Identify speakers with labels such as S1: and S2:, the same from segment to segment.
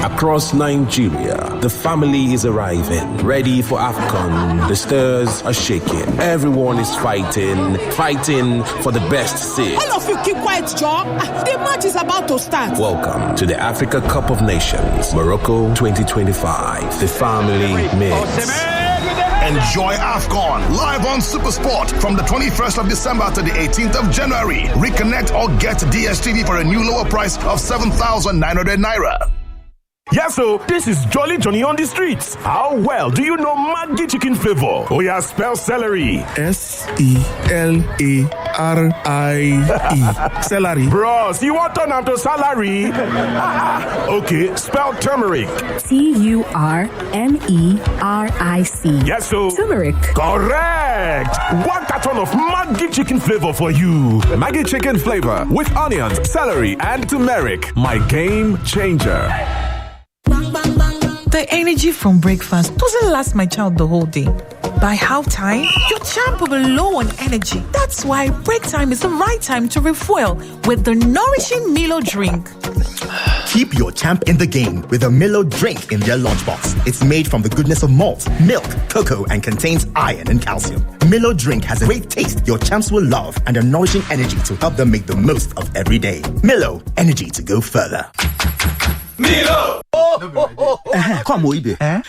S1: Across Nigeria, the family is arriving, ready for AFCON. The stirrs are shaking. Everyone is fighting for the best seat.
S2: All of you keep quiet, Joe. The match is about to start.
S1: Welcome to the Africa Cup of Nations, Morocco 2025. The family mix.
S3: Enjoy AFCON live on SuperSport from the 21st of December to the 18th of January. Reconnect or get DSTV for a new lower price of 7,900 naira.
S4: Yeah, so this is Jolly Johnny on the streets. How well do you know Maggi chicken flavor? Oh yeah, spell celery.
S5: Celery. Celery.
S4: Bros, you want turn to salary? Okay, spell turmeric.
S6: Turmeric.
S4: Yes, so
S6: Turmeric.
S4: Correct. One carton of Maggi chicken flavor for you.
S7: Maggi chicken flavor with onions, celery, and turmeric. My game changer.
S8: The energy from breakfast doesn't last my child the whole day. By halftime, your champ will be low on energy. That's why break time is the right time to refuel with the nourishing Milo drink.
S9: Keep your champ in the game with a Milo drink in their lunchbox. It's made from the goodness of malt, milk, cocoa, and contains iron and calcium. Milo drink has a great taste your champs will love and a nourishing energy to help them make the most of every day. Milo, energy to go further.
S10: Milo! Come on, Ibe. I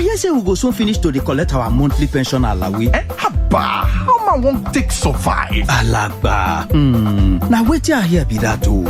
S10: hear say we go soon finish to collect our monthly pension alawi.
S3: Haba, how man won't take survive?
S10: Alaba. Now wait till I hear be that too.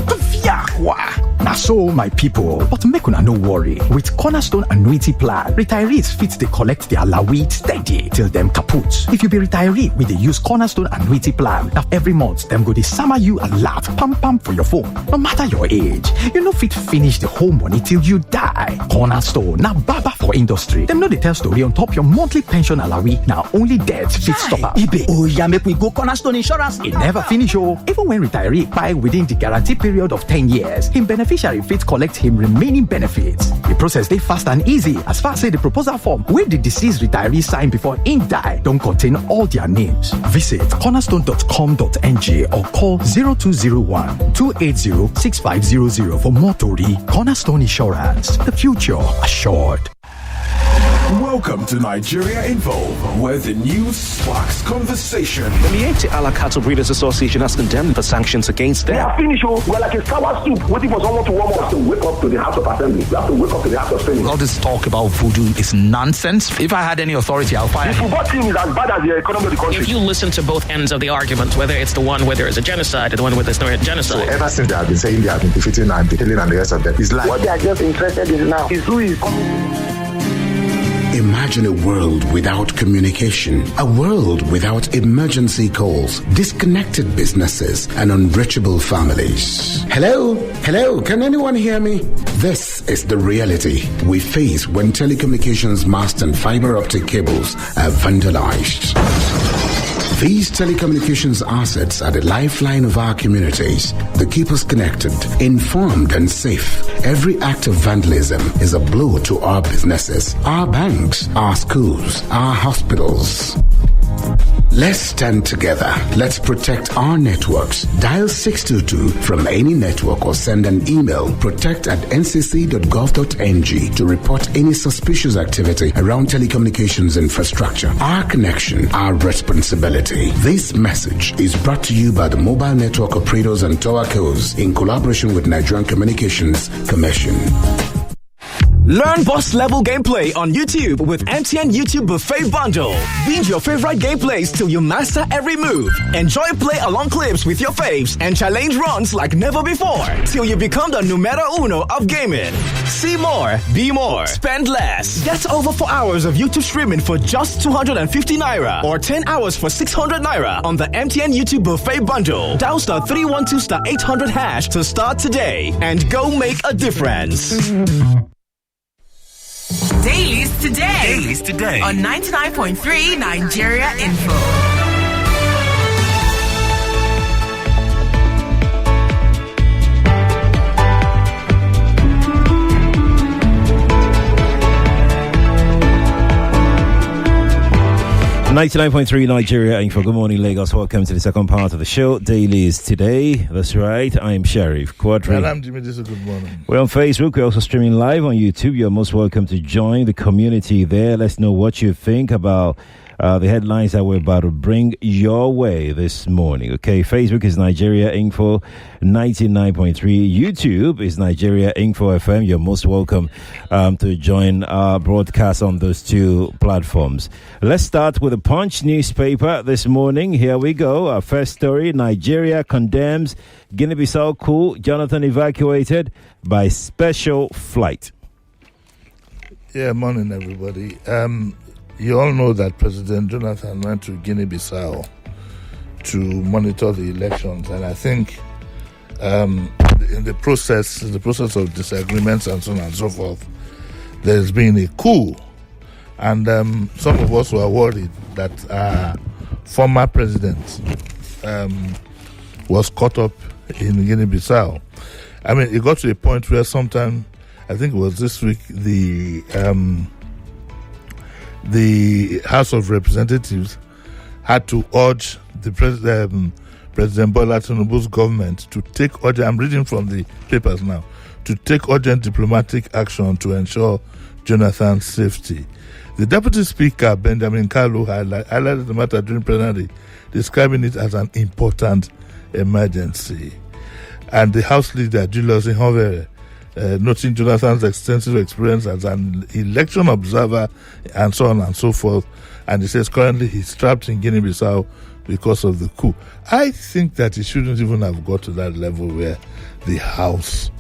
S11: Now so my people, but make una no worry. With Cornerstone Annuity Plan, retirees fit they collect their alawi steady till them kaput. If you be retiree with the use Cornerstone Annuity Plan, now every month them go they summer you a lot pam for your phone. No matter your age, you know fit finish the whole money till you die. Cornerstone now baba for industry. Them know they tell story on top your monthly pension alawi. Now only death fit stop her.
S10: Ibe, oh yeah, make we go Cornerstone Insurance.
S11: It never finish oh. Even when retiree buy within the guarantee period of 10 years, him beneficiary fit collect him remaining benefits. The process they fast and easy as far as say the proposal form where the deceased retiree sign before him die don't contain all their names. Visit cornerstone.com.ng or call 0201-280-6500 for more tori. Cornerstone Insurance, the future assured.
S7: Welcome to Nigeria Info, where the news sparks conversation.
S12: The Miete Ala Cattle Breeders Association has condemned the sanctions against them.
S13: They are finished. We're like a sour soup waiting for someone to warm up. We have to wake up to the House of Assembly. We have to wake up to the House of Senate.
S14: All this talk about voodoo is nonsense. If I had any authority, I'll fire.
S13: The football team is as bad as the economy of the country.
S15: If you listen to both ends of the argument, whether it's the one where there is a genocide or the one where there's no genocide.
S16: So ever since they have been saying they have been defeating and killing and the rest of them, it's like
S13: what they are just interested in now is who is
S17: Imagine a world without communication, a world without emergency calls, disconnected businesses, and unreachable families. Hello? Hello? Can anyone hear me? This is the reality we face when telecommunications masts and fiber optic cables are vandalized. These telecommunications assets are the lifeline of our communities. They keep us connected, informed, and safe. Every act of vandalism is a blow to our businesses, our banks, our schools, our hospitals. Let's stand together. Let's protect our networks. Dial 622 from any network or send an email protect@ncc.gov.ng to report any suspicious activity around telecommunications infrastructure. Our connection, our responsibility. This message is brought to you by the Mobile Network Operators and Towercos in collaboration with Nigerian Communications Commission.
S18: Learn boss level gameplay on YouTube with MTN YouTube Buffet Bundle. Binge your favorite gameplays till you master every move. Enjoy play along clips with your faves and challenge runs like never before till you become the numero uno of gaming. See more, be more, spend less. Get over 4 hours of YouTube streaming for just 250 naira or 10 hours for 600 naira on the MTN YouTube Buffet Bundle. Dial *312*800# to start today and go make a difference.
S19: Dailies today on 99.3 Nigeria Info.
S20: 99.3 Nigeria Info. Good morning, Lagos. Welcome to the second part of the show. Daily is today. That's right. I'm Sheriff Quadry.
S21: And I'm Jimi. Disu. Good morning.
S20: We're on Facebook. We're also streaming live on YouTube. You're most welcome to join the community there. Let's know what you think about the headlines that we're about to bring your way this morning. Okay, Facebook is Nigeria Info 99.3. YouTube is Nigeria Info FM. You're most welcome to join our broadcast on those two platforms. Let's start with the Punch newspaper this morning. Here we go. Our first story: Nigeria condemns Guinea-Bissau coup. Jonathan evacuated by special flight.
S21: Yeah, morning, everybody. You all know that President Jonathan went to Guinea-Bissau to monitor the elections, and I think in the process of disagreements and so on and so forth, there's been a coup, and some of us were worried that our former president was caught up in Guinea-Bissau. I mean, it got to a point where sometime, I think it was this week, the House of Representatives had to urge the President Bola Tinubu's government to take urgent, I'm reading from the papers now, to take urgent diplomatic action to ensure Jonathan's safety. The Deputy Speaker, Benjamin Kalu, highlighted the matter during plenary, describing it as an important emergency. And the House Leader, Julius Ihovere, noting Jonathan's extensive experience as an election observer and so on and so forth. And he says currently he's trapped in Guinea-Bissau because of the coup. I think that he shouldn't even have got to that level where the House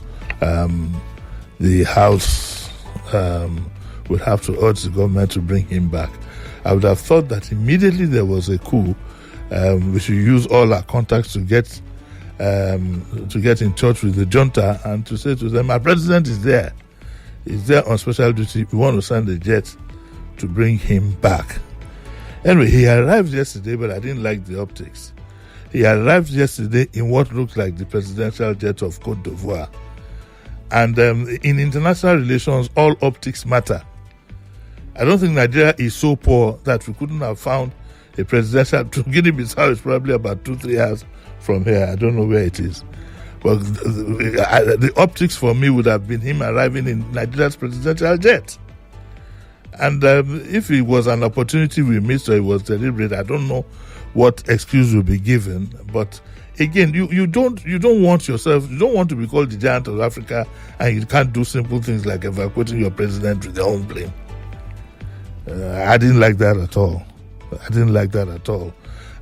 S21: would have to urge the government to bring him back. I would have thought that immediately there was a coup, we should use all our contacts to get in touch with the junta and to say to them, our president is there. He's there on special duty. We want to send a jet to bring him back. Anyway, he arrived yesterday, but I didn't like the optics. He arrived yesterday in what looked like the presidential jet of Côte d'Ivoire. And in international relations, all optics matter. I don't think Nigeria is so poor that we couldn't have found a presidential. To Guinea-Bissau is probably about 2-3 hours from here. I don't know where it is. But the optics for me would have been him arriving in Nigeria's presidential jet. And if it was an opportunity we missed or it was deliberate, I don't know what excuse will be given. But again, you don't want to be called the giant of Africa, and you can't do simple things like evacuating your president with your own plane. I didn't like that at all.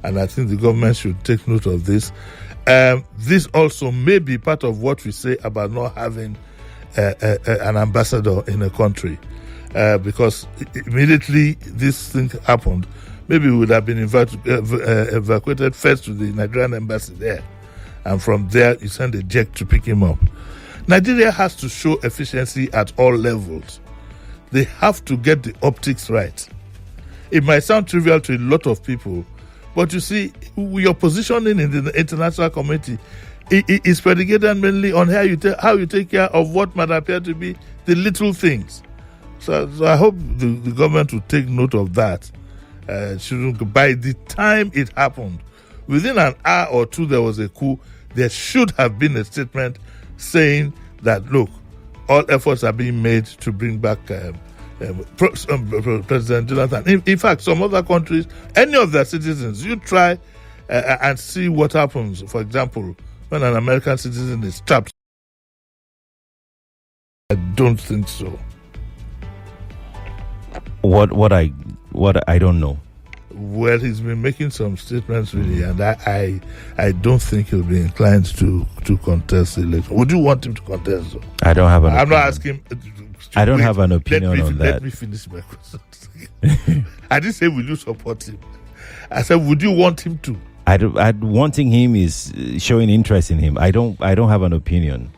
S21: And I think the government should take note of this. This also may be part of what we say about not having an ambassador in a country. Because immediately this thing happened, maybe we would have been evacuated first to the Nigerian embassy there. And from there, you send a jet to pick him up. Nigeria has to show efficiency at all levels. They have to get the optics right. It might sound trivial to a lot of people, but you see, your positioning in the international community is predicated mainly on how you take care of what might appear to be the little things. So I hope the government will take note of that. By the time it happened, within an hour or two, there was a coup. There should have been a statement saying that, look, all efforts are being made to bring back President Jonathan. In fact, some other countries, any of their citizens, you try and see what happens. For example, when an American citizen is trapped. I don't think so.
S20: What I don't know.
S21: Well, he's been making some statements really, and I don't think he'll be inclined to contest the election. Would you want him to contest? Though?
S20: I don't have an opinion.
S21: I'm not asking.
S20: I don't have an opinion on that.
S21: Let me finish my question. I didn't say will you support him. I said, would you want him to?
S20: Wanting him is showing interest in him. I don't have an opinion.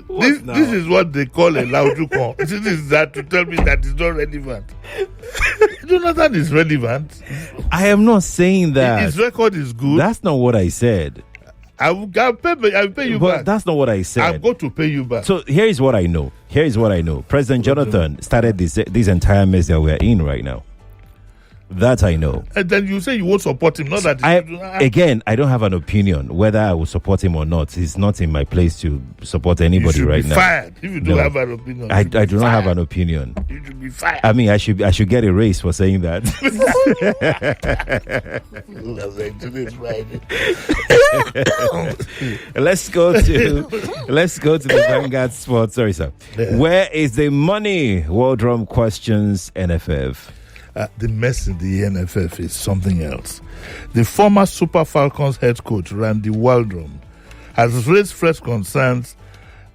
S21: What now? This is what they call a laudrucon. This is that to tell me that it's not relevant. Jonathan is relevant.
S20: I am not saying that.
S21: His record is good.
S20: That's not what I said.
S21: I'll pay you back.
S20: That's not what I said.
S21: I'm going to pay you back.
S20: So here is what I know. President Jonathan started this entire mess that we're in right now. That I know.
S21: And then you say you won't support him. Not that
S20: I don't have an opinion whether I will support him or not. It's not in my place to support anybody right now.
S21: Fired if you don't have an opinion.
S20: I do not have an opinion.
S21: You should be fired.
S20: I mean, I should get erased for saying that. Let's go to the Vanguard Sports. Sorry, sir. Yeah. Where is the money? World Drum questions NFF.
S21: The mess in the NFF is something else. The former Super Falcons head coach, Randy Waldrum, has raised fresh concerns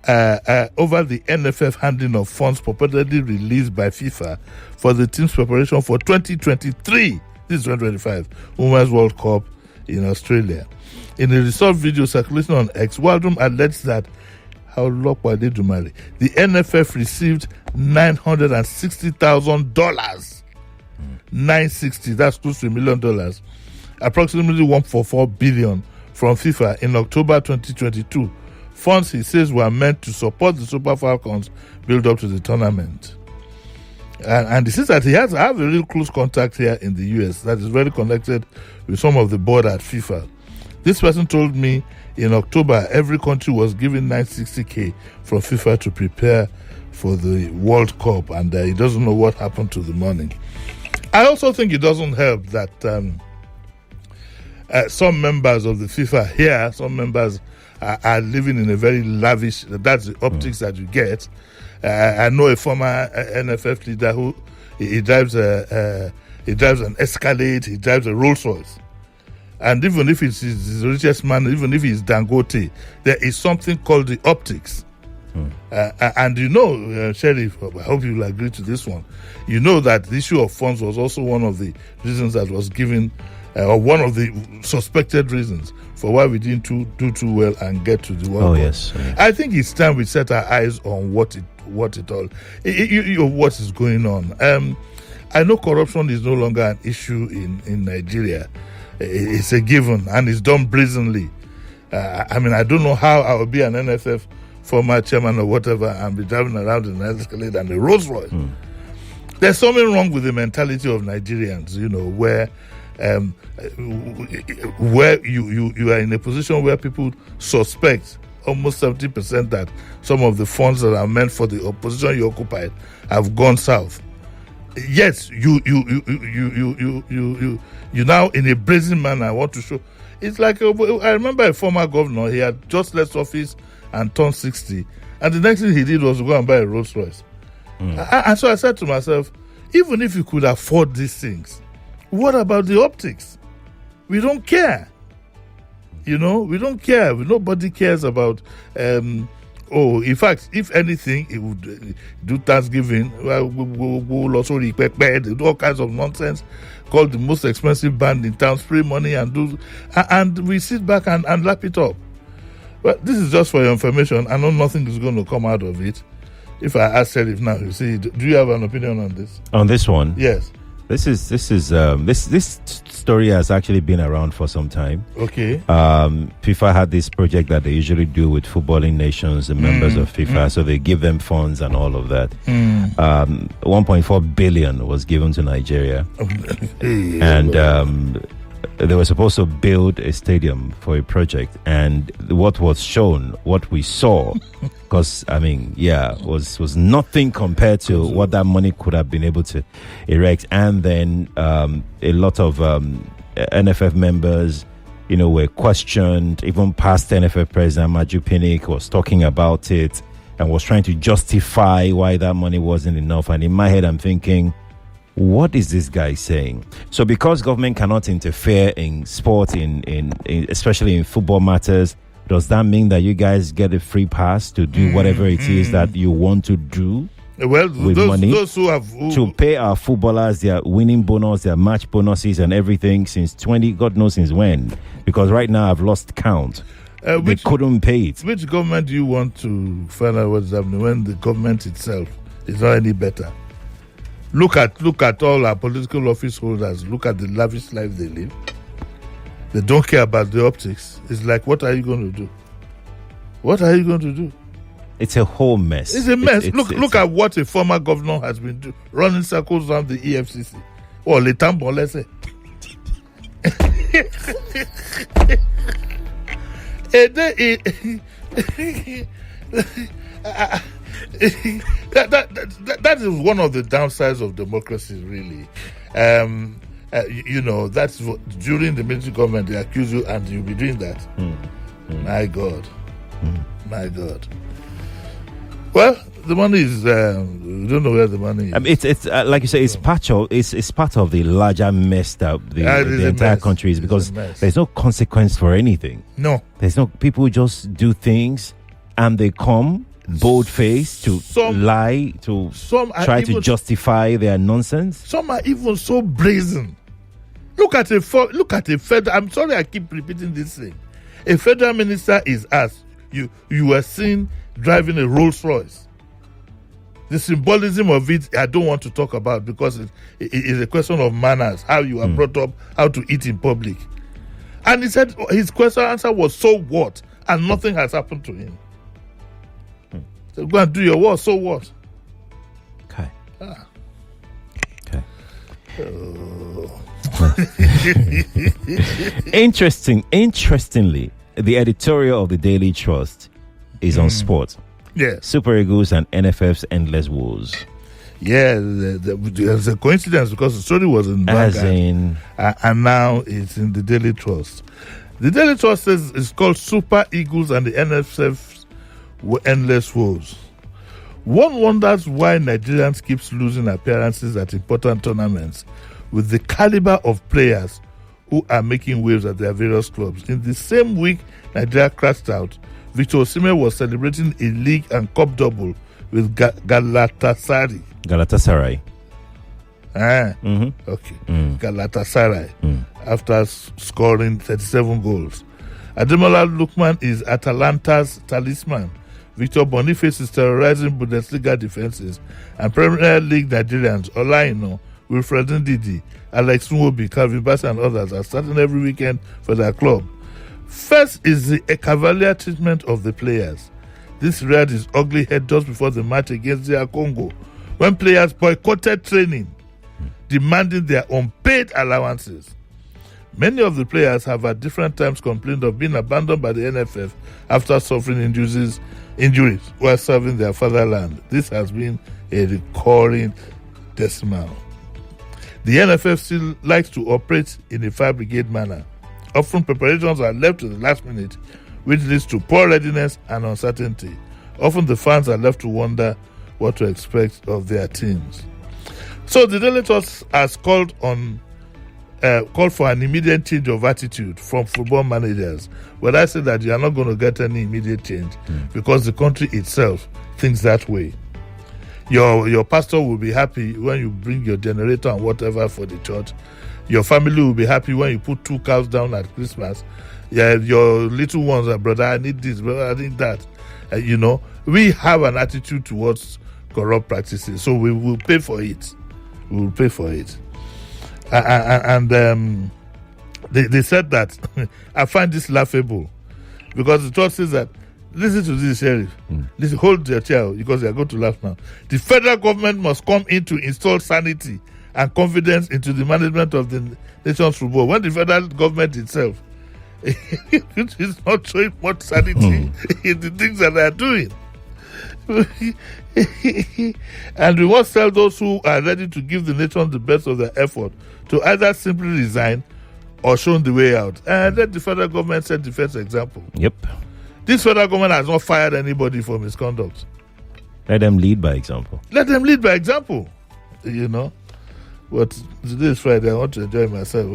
S21: over the NFF handling of funds purportedly released by FIFA for the team's preparation for 2023, this is 2025, Women's World Cup in Australia. In a result video circulating on X, Waldrum alleged that the NFF received $960,000. 960, that's close to $1 million, approximately $1.4 billion from FIFA in October 2022. Funds, he says, were meant to support the Super Falcons build up to the tournament. And he says that I have a real close contact here in the US that is very connected with some of the board at FIFA. This person told me in October every country was given $960K from FIFA to prepare for the World Cup, and he doesn't know what happened to the money. I also think it doesn't help that some members of the FIFA here, some members are living in a very lavish, that's the optics that you get. I know a former NFF leader who he drives an Escalade, he drives a Rolls Royce. And even if he's the richest man, even if he's Dangote, there is something called the optics. And Sheriff, I hope you'll agree to this one. You know that the issue of funds was also one of the reasons that was given, or one of the suspected reasons for why we didn't do too well and get to the World Cup.
S20: Yes.
S21: I think it's time we set our eyes on what is going on. I know corruption is no longer an issue in Nigeria. It's a given, and it's done brazenly. I don't know how I will be an NFF former chairman or whatever and be driving around in an Escalade and a Rolls Royce. There's something wrong with the mentality of Nigerians, where you are in a position where people suspect almost 70% that some of the funds that are meant for the opposition you occupied have gone south. Yes, you now in a brazen manner want to show. It's like I remember a former governor. He had just left office and turned 60, and the next thing he did was to go and buy a Rolls Royce. And so I said to myself, even if you could afford these things, what about the optics? We don't care. We don't care. Nobody cares about. In fact, if anything, it would do Thanksgiving. We'll also do all kinds of nonsense. Call the most expensive band in town, spray money, and we sit back and lap it up. But this is just for your information. I know nothing is going to come out of it. If I ask Sheriff now, you see, do you have an opinion on this?
S20: On this one?
S21: Yes.
S20: This story has actually been around for some time.
S21: Okay.
S20: FIFA had this project that they usually do with footballing nations, the members of FIFA, so they give them funds and all of that. 1.4 billion was given to Nigeria, and they were supposed to build a stadium for a project, and what was shown, what we saw, because was nothing compared to what that money could have been able to erect. And then a lot of NFF members, were questioned. Even past NFF president Maju Pinnick was talking about it and was trying to justify why that money wasn't enough. And in my head, I'm thinking, what is this guy saying? So because government cannot interfere in sport, in especially in football matters, does that mean that you guys get a free pass to do whatever it is that you want to do?
S21: Well,
S20: with money to pay our footballers their winning bonus, their match bonuses and everything since God knows since when, because right now I've lost count. They couldn't pay it.
S21: Which government do you want to find out what's happening when the government itself is not any better? Look at all our political office holders. Look at the lavish life they live. They don't care about the optics. It's like, what are you going to do? What are you going to do?
S20: It's a whole mess.
S21: It's a mess. Look at what a former governor has been doing, running circles around the EFCC. Or Letambo, let's say. That is one of the downsides of democracy, really. That's what, during the military government they accuse you and you'll be doing that. My God. My God. Well, the money is. We don't know where the money is.
S20: It's like you say. It's part of the larger mess that the entire country is, because there's no consequence for anything.
S21: No,
S20: there's no. People just do things, and they come bold-faced to lie, to try to justify their nonsense.
S21: Some are even so brazen. Look at a federal. I'm sorry, I keep repeating this thing. A federal minister is asked. You were seen driving a Rolls Royce. The symbolism of it, I don't want to talk about, because it is a question of manners, how you are brought up, how to eat in public. And he said his answer was, so what? And nothing has happened to him. So go and do your work, so what?
S20: Okay. Okay. Interestingly, the editorial of the Daily Trust is on sport.
S21: Yeah.
S20: Super Eagles and NFF's endless woes.
S21: Yeah, there's a coincidence, because the story was in Vanguard, and now it's in the Daily Trust. The Daily Trust says it's called Super Eagles and the NFF's endless woes. One wonders why Nigerians keeps losing appearances at important tournaments with the caliber of players who are making waves at their various clubs. In the same week Nigeria crashed out, Victor Osimhen was celebrating a league and cup double with Galatasaray. Okay. Galatasaray, after scoring 37 goals. Ademola Lookman is Atalanta's talisman. Victor Boniface is terrorizing Bundesliga defenses. And Premier League Nigerians, Olaino, Wilfred Ndidi, Alex Nwobi, Calvin Bassey and others are starting every weekend for their club. First is the cavalier treatment of the players. This reared its ugly head just before the match against DR Congo, when players boycotted training, demanding their unpaid allowances. Many of the players have at different times complained of being abandoned by the NFF after suffering injuries while serving their fatherland. This has been a recurring decimal. The NFF still likes to operate in a fire brigade manner. Often preparations are left to the last minute, which leads to poor readiness and uncertainty. Often the fans are left to wonder what to expect of their teams. So the Daily Trust has called for an immediate change of attitude from football managers. But I say that you are not going to get any immediate change because the country itself thinks that way. Your pastor will be happy when you bring your generator and whatever for the church. Your family will be happy when you put 2 cows down at Christmas. Yeah, your little ones are, brother, I need this, brother, I need that. We have an attitude towards corrupt practices, so we will pay for it. We will pay for it. They said that I find this laughable, because the church says that, listen to this, Sheriff. Listen, hold your chair, because you are going to laugh now. The federal government must come in to install sanity and confidence into the management of the nation's football. When the federal government itself is not showing much sanity in the things that they are doing. And we must tell those who are ready to give the nation the best of their effort to either simply resign or show the way out. And let the federal government set the first example.
S20: Yep.
S21: This federal government has not fired anybody for misconduct.
S20: Let them lead by example.
S21: Let them lead by example. But today is Friday. I want to enjoy myself,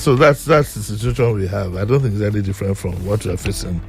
S21: So that's the situation we have. I don't think it's any different from what we are facing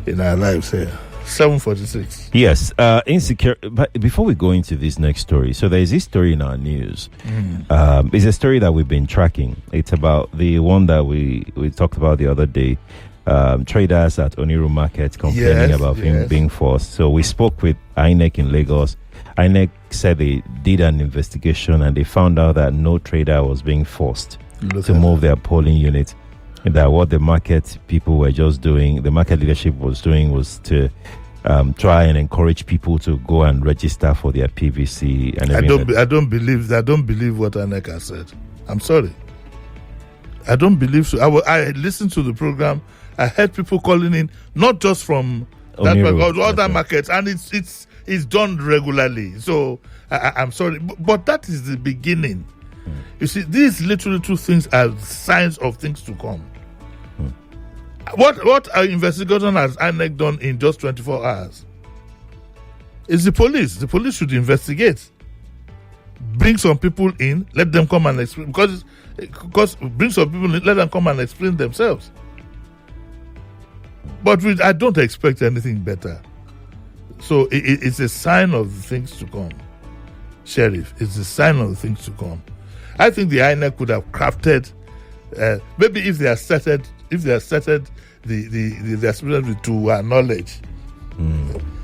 S21: in our lives here. 7:46.
S20: Yes, insecure. But before we go into this next story, so there is this story in our news. It's a story that we've been tracking. It's about the one that we talked about the other day. Traders at Oniru Market complaining about him being forced. So we spoke with INEC in Lagos. INEC said they did an investigation and they found out that no trader was being forced. to move their polling unit. That what the market people were just doing, the market leadership was doing, was to try and encourage people to go and register for their PVC. And
S21: I don't believe what INEC has said. I'm sorry. I don't believe so. I listened to the program. I heard people calling in, not just from that market, other markets, and it's done regularly. So I'm sorry, but that is the beginning. You see, these little things are signs of things to come. What investigation has INEC done in just 24 hours? It's the police. The police should investigate. Bring some people in, let them come and explain. Because bring some people in, let them come and explain themselves. But I don't expect anything better. So it's a sign of things to come. Sheriff, it's a sign of things to come. I think the INEC could have crafted, maybe if they are started the aspirant to our knowledge,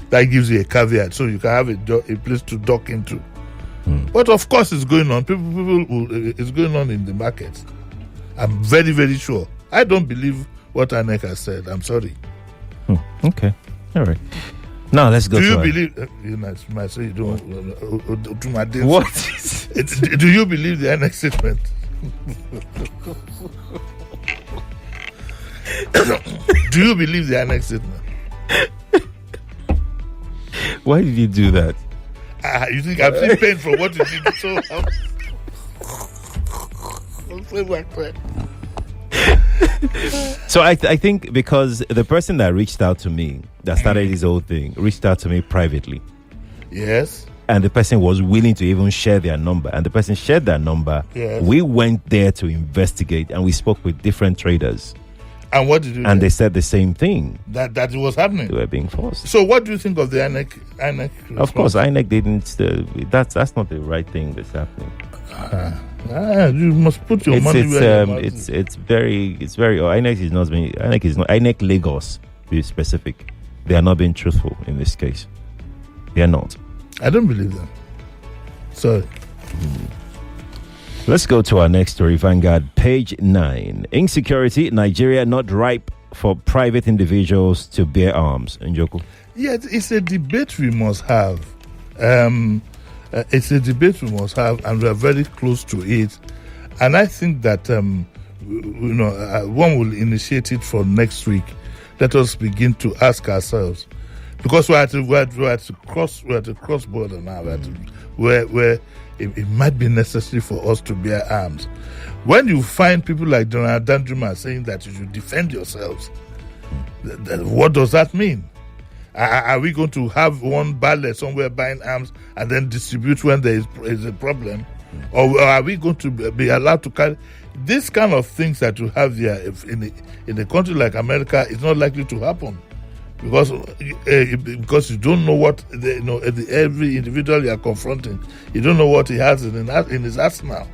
S21: that gives you a caveat, so you can have a place to dock into. But of course, it's going on. It's going on in the market. I'm very, very sure. I don't believe what INEC has said. I'm sorry.
S20: Okay, all right. Now let's go.
S21: Do you believe? You might say you don't. To my days.
S20: What?
S21: Do you believe the INEC statement? Do you believe the INEC statement?
S20: Why did you do that?
S21: You think I'm still paying for what you did?
S20: So I think because the person that reached out to me, that started this whole thing, reached out to me privately.
S21: Yes.
S20: And the person was willing to even share their number. And the person shared their number.
S21: Yes.
S20: We went there to investigate, and we spoke with different traders.
S21: And what did you do?
S20: And they said the same thing.
S21: That it was happening.
S20: They were being forced.
S21: So what do you think of the INEC response?
S20: Of course, INEC didn't. That's not the right thing that's happening.
S21: You must put your money where your mouth
S20: is. It's very. INEC Lagos, to be specific. They are not being truthful in this case. They are not.
S21: I don't believe them. Sorry.
S20: Let's go to our next story, Vanguard, page 9. Insecurity, Nigeria not ripe for private individuals to bear arms. Njoku.
S21: Yeah, it's a debate we must have. It's a debate we must have, and we are very close to it. And I think that one will initiate it for next week. Let us begin to ask ourselves, because we're at a cross border now, where it might be necessary for us to bear arms. When you find people like Donald Dandruma saying that you should defend yourselves, what does that mean? Are we going to have one ballet somewhere buying arms and then distribute when there is a problem? Or are we going to be allowed to carry this kind of things that you have here in a country like America? Is not likely to happen because you don't know what every individual you are confronting. You don't know what he has in his arsenal.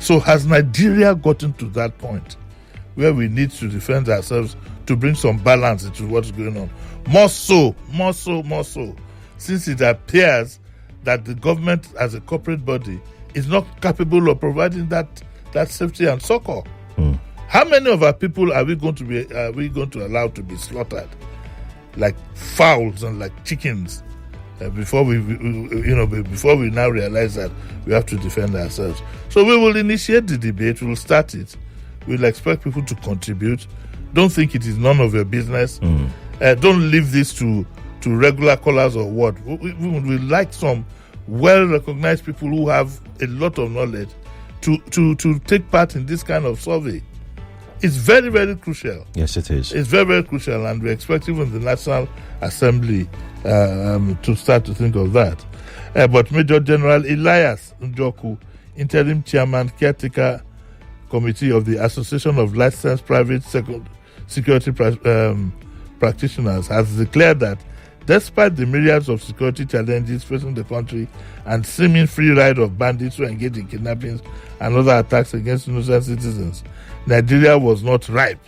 S21: So has Nigeria gotten to that point where we need to defend ourselves to bring some balance into what's going on? More so, since it appears that the government as a corporate body is not capable of providing that safety and succor. How many of our people are we going to allow to be slaughtered like fowls and like chickens before we now realize that we have to defend ourselves? So we will initiate the debate. We will start it. We'll expect people to contribute. Don't think it is none of your business. Don't leave this to regular callers or what. We like some well-recognized people who have a lot of knowledge to take part in this kind of survey. It's very, very crucial.
S20: Yes, it is.
S21: It's very, very crucial, and we expect even the National Assembly to start to think of that. But Major General Elias Njoku, interim chairman, caretaker committee of the Association of Licensed Private Security Practitioners, has declared that despite the myriads of security challenges facing the country and seeming free ride of bandits who engage in kidnappings and other attacks against innocent citizens, Nigeria was not ripe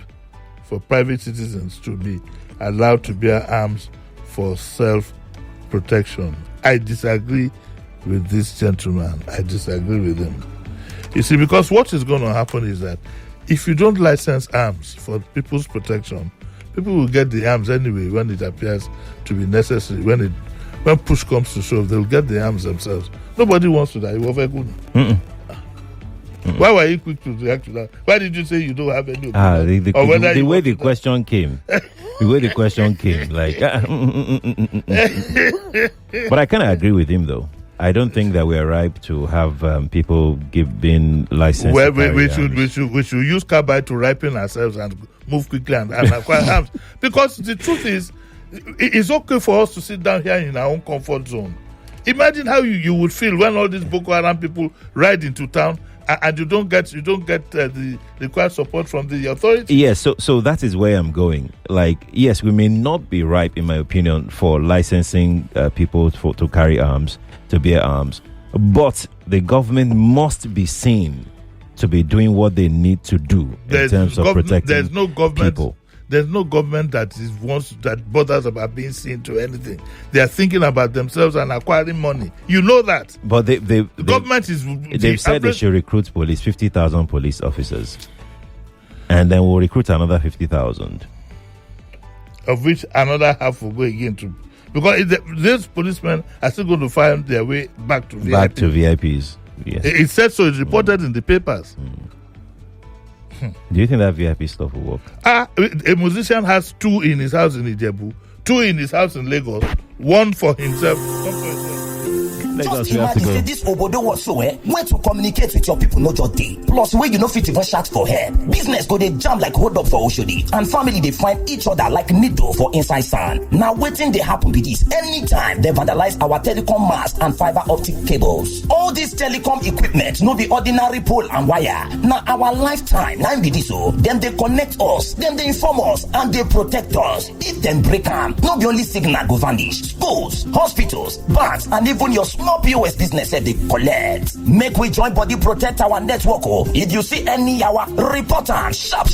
S21: for private citizens to be allowed to bear arms for self-protection. I disagree with this gentleman. I disagree with him. You see, because what is going to happen is that if you don't license arms for people's protection, people will get the arms anyway when it appears to be necessary. When push comes to shove, they'll get the arms themselves. Nobody wants to die. Why were you quick to react to that? Why did you say you don't have any opinion?
S20: The way the question came. The way the question came, like, but I kind of agree with him, though. I don't think that we are ripe to have people being licensed.
S21: Well, we should use carbide to ripen ourselves and move quickly and acquire arms. Because the truth is, it's okay for us to sit down here in our own comfort zone. Imagine how you would feel when all these Boko Haram people ride into town and you don't get the required support from the authorities.
S20: Yes, so that is where I'm going. Like, yes, we may not be ripe, in my opinion, for licensing people to carry arms, to bear arms, but the government must be seen to be doing what they need to do in terms of protecting people.
S21: There's no government that bothers about being seen to anything. They are thinking about themselves and acquiring money. You know that.
S20: But the
S21: government is.
S20: They've said they should recruit 50,000 police officers, and then we'll recruit another 50,000,
S21: of which another half will go again to, because these policemen are still going to find their way back to
S20: VIPs. Yes,
S21: it said so. It's reported in the papers.
S20: Do you think that VIP stuff will work?
S21: A musician has 2 in his house in Ijebu, 2 in his house in Lagos, 1 for himself.
S2: Just imagine this obodo whatsoever where to communicate with your people no just day. Plus where you no fit even shout for head. Business go dey jam like hold up for Oshodi, and family they find each other like needle for inside sand. Now waiting they happen with this. Anytime they vandalize our telecom mast and fiber optic cables. All this telecom equipment no be ordinary pole and wire. Now our lifetime, now be this so. Them they connect us, them they inform us, and they protect us. If them break them, no be only signal go vanish. Schools, hospitals, banks, and even your small POS business said they collect. Make we join body protect our network. If you see any our report and sharp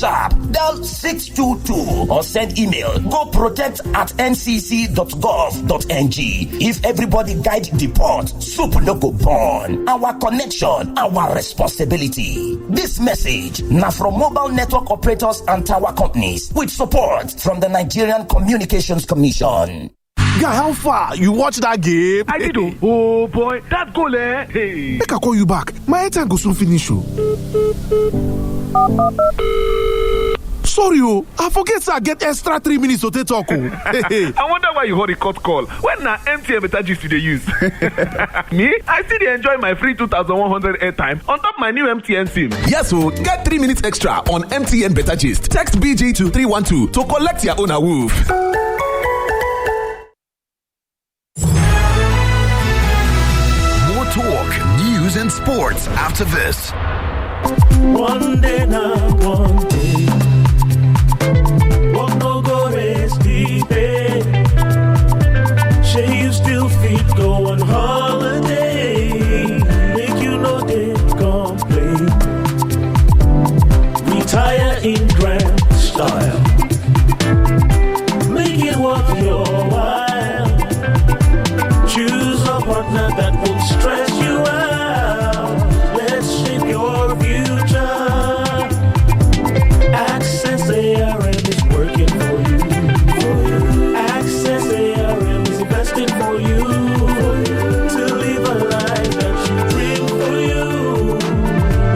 S2: dial 622 or send email go protect@ncc.gov.ng. If everybody guide the port, soup no go burn. Our connection, our responsibility. This message now from mobile network operators and tower companies with support from the Nigerian Communications Commission.
S22: Guy, how far? You watch that game?
S23: I did. Oh boy, that goal, eh? Hey.
S22: Make I call you back. My airtime go soon finish. Sorry, I forget I get extra 3 minutes to talk.
S23: I wonder why you hold a cut call. When na MTN better gist they use. Me, I still enjoy my free 2,100 airtime on top my new MTN SIM.
S22: Yes, so get 3 minutes extra on MTN Better Gist. Text BG to 312 to collect your own awoof.
S3: Talk, news, and sports after this.
S24: One day now, one day. Walk no go rest deep. Say you still fit go on holiday. Make you know they complain. Retire in grand style. Make it worth your while. Choose a partner that won't stress you out. Let's shape your future. Access ARM is working for you. Access ARM is investing for you. To live a life that you dream for you.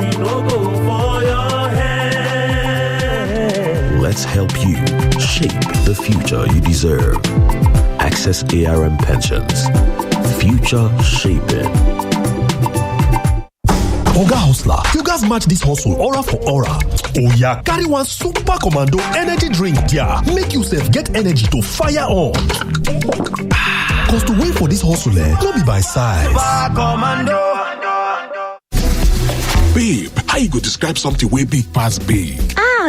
S24: We no go for your hand.
S25: Let's help you shape the future you deserve. Access ARM Pensions. Future shaping.
S26: Oga Hustler, you guys match this hustle aura for aura. Oh yeah, carry one super commando energy drink there. Make yourself get energy to fire on. Cause to wait for this hustle, no be by size.
S24: Super commando.
S26: Babe,
S1: How you go describe something way big past big?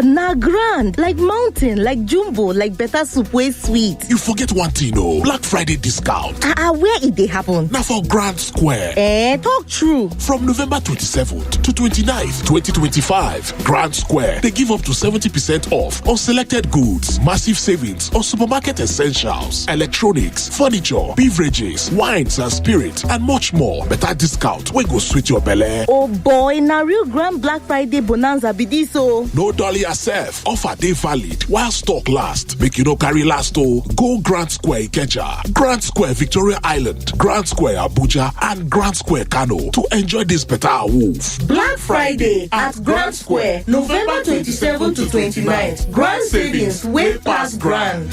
S4: Na grand, like mountain, like jumbo, like better soup way sweet.
S1: You forget one thing, Black Friday discount.
S4: Where it they happen?
S1: Now for Grand Square.
S4: Talk true.
S1: From November 27th to 29th, 2025, Grand Square, they give up to 70% off on selected goods, massive savings on supermarket essentials, electronics, furniture, beverages, wines and spirits, and much more. Better discount wey go sweet your belly.
S4: Oh boy, na real grand Black Friday bonanza be this so.
S1: No dolly yourself. Offer dey valid while stock last. Make you no carry last Go Grand Square Ikeja, Grand Square Victoria Island, Grand Square Abuja, and Grand Square Kano to enjoy this better wolf.
S4: Black Friday at Grand Square, November 27th to 29th. Grand savings way past grand.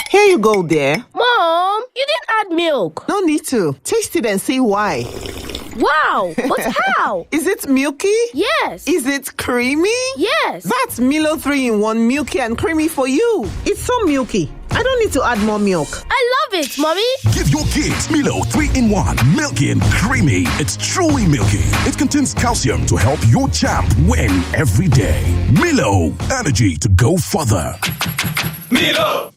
S5: Here you go, dear.
S4: Mom, you didn't add milk.
S5: No need to. Taste it and see why.
S4: Wow, but how?
S5: Is it milky?
S4: Yes.
S5: Is it creamy?
S4: Yes.
S5: That's Milo 3-in-1 milky and creamy for you. It's so milky. I don't need to add more milk.
S4: I love it, Mommy.
S6: Give your kids Milo 3-in-1, milky and creamy. It's truly milky. It contains calcium to help your champ win every day. Milo, energy to go further. Milo!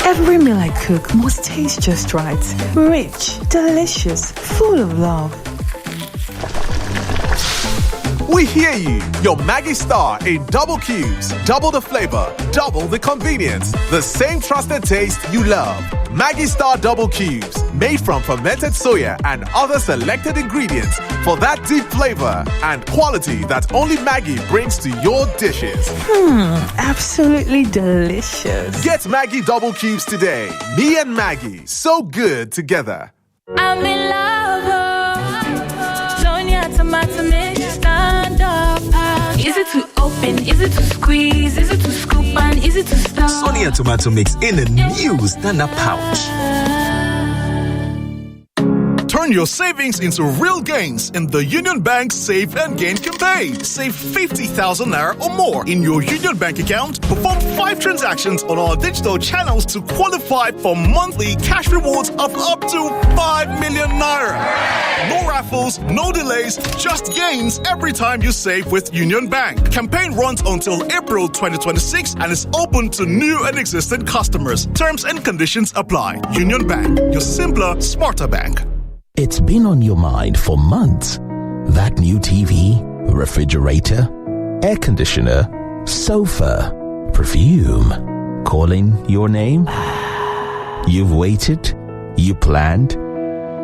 S8: Every meal I cook must taste just right. Rich, delicious, full of love.
S9: We hear you. Your Maggi Star in double cubes. Double the flavor, double the convenience. The same trusted taste you love. Maggi Star double cubes. Made from fermented soya and other selected ingredients for that deep flavor and quality that only Maggi brings to your dishes.
S8: Absolutely delicious.
S9: Get Maggi double cubes today. Me and Maggi, so good together.
S27: I'm in love. Sonia tomato mix. Is it to open? Is it to squeeze? Is it to scoop and is it to stir?
S28: Sonia tomato mix in a new stand-up pouch.
S3: Turn your savings into real gains in the Union Bank Save and Gain campaign. Save 50,000 naira or more in your Union Bank account. Perform 5 transactions on our digital channels to qualify for monthly cash rewards of up to 5 million naira. No raffles, no delays, just gains every time you save with Union Bank. Campaign runs until April 2026 and is open to new and existing customers. Terms and conditions apply. Union Bank, your simpler, smarter bank.
S25: It's been on your mind for months. That new TV, refrigerator, air conditioner, sofa, perfume, calling your name? You've waited, you planned,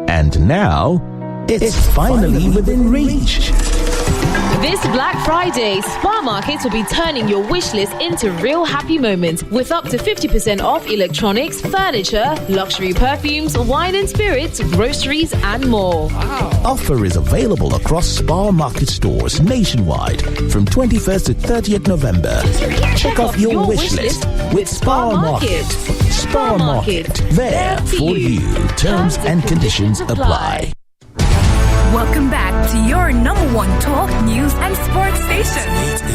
S25: and now it's finally within reach.
S29: This Black Friday, Spar Market will be turning your wish list into real happy moments with up to 50% off electronics, furniture, luxury perfumes, wine and spirits, groceries, and more.
S25: Wow. Offer is available across Spar Market stores nationwide from 21st to 30th November. Check off your wish list with Spar Market. Spar Market, there for you. Terms and conditions apply.
S30: Welcome back to your number one talk, news, and sports station.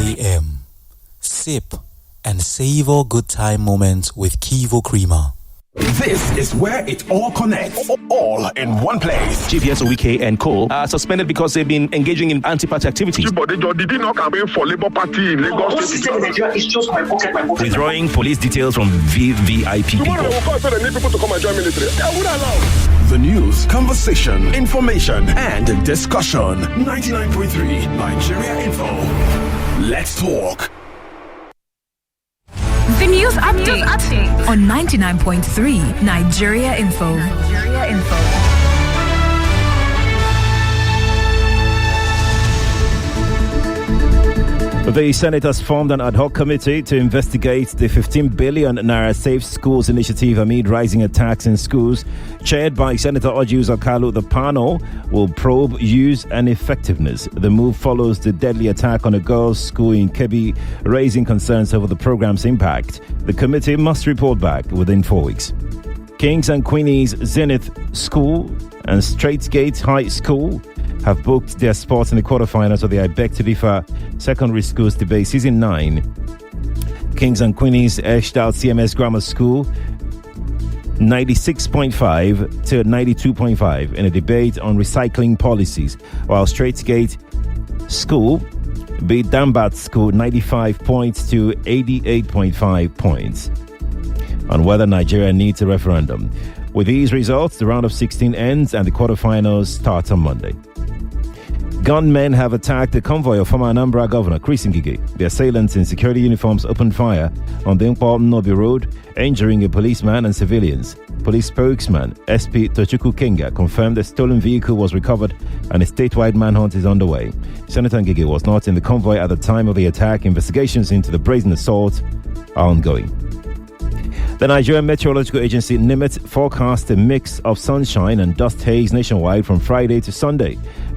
S31: 8 a.m. Sip and savor good time moments with Kivo Creamer.
S7: This is where it all connects, all in one place.
S12: GPS, Weekday, and Co. are suspended because they've been engaging in anti-party activities.
S13: Did he not campaign for Labour Party in Lagos State?
S32: Nigeria is just my pocket.
S20: Withdrawing police details from VVIP people.
S13: Tomorrow, of course, they need people to come and join military. I would allow.
S7: The news, conversation, information, and discussion. 99.3 Nigeria Info. Let's talk.
S30: The news update on 99.3 Nigeria Info.
S20: The Senate has formed an ad hoc committee to investigate the 15 billion naira Safe Schools initiative amid rising attacks in schools. Chaired by Senator Orji Uzakalu, the panel will probe use and effectiveness. The move follows the deadly attack on a girls' school in Kebbi, raising concerns over the program's impact. The committee must report back within 4 weeks. Kings and Queens Zenith School and Straightgate High School have booked their spots in the quarterfinals of the I Beg to Differ Secondary Schools Debate Season 9. Kings and Queens edged out CMS Grammar School 96.5 to 92.5 in a debate on recycling policies, while Straightgate School beat Dambat School 95 points to 88.5 points on whether Nigeria needs a referendum. With these results, the round of 16 ends and the quarterfinals start on Monday. Gunmen have attacked the convoy of former Anambra Governor Chris Ngige. The assailants in security uniforms opened fire on the Nkpo-Nnobi Road, injuring a policeman and civilians. Police spokesman SP Tochukwu Kenga confirmed the stolen vehicle was recovered and a statewide manhunt is underway. Senator Ngige was not in the convoy at the time of the attack. Investigations into the brazen assault are ongoing. The Nigerian Meteorological Agency NIMET forecast a mix of sunshine and dust haze nationwide from Friday to Sunday.